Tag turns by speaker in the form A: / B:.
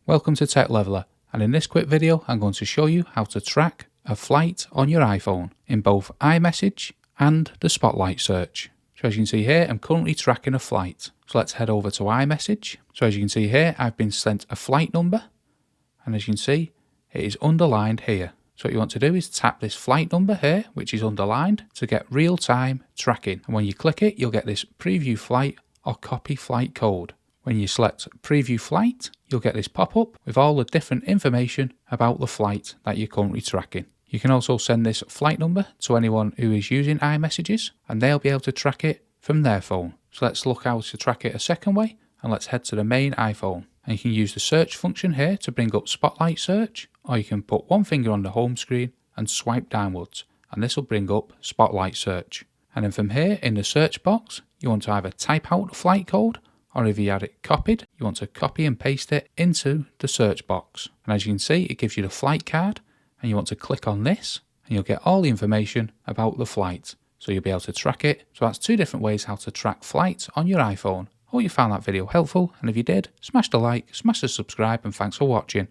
A: Welcome to Tech Leveler, and in this quick video I'm going to show you how to track a flight on your iPhone in both iMessage and the Spotlight search. So as you can see here, I'm currently tracking a flight. So let's head over to iMessage. So as you can see here, I've been sent a flight number, and as you can see, it is underlined here. So what you want to do is tap this flight number here, which is underlined, to get real-time tracking. And when you click it, you'll get this preview flight or copy flight code. When you select preview flight, you'll get this pop-up with all the different information about the flight that you're currently tracking. You can also send this flight number to anyone who is using iMessages, and they'll be able to track it from their phone. So let's look how to track it a second way, and let's head to the main iPhone. And you can use the search function here to bring up Spotlight search, or you can put one finger on the home screen and swipe downwards, and this will bring up Spotlight search. And then from here in the search box, you want to either type out the flight code, or if you had it copied, you want to copy and paste it into the search box. And as you can see, it gives you the flight card, and you want to click on this, and you'll get all the information about the flight. So you'll be able to track it. So that's two different ways how to track flights on your iPhone. Hope you found that video helpful, and if you did, smash the like, smash the subscribe, and thanks for watching.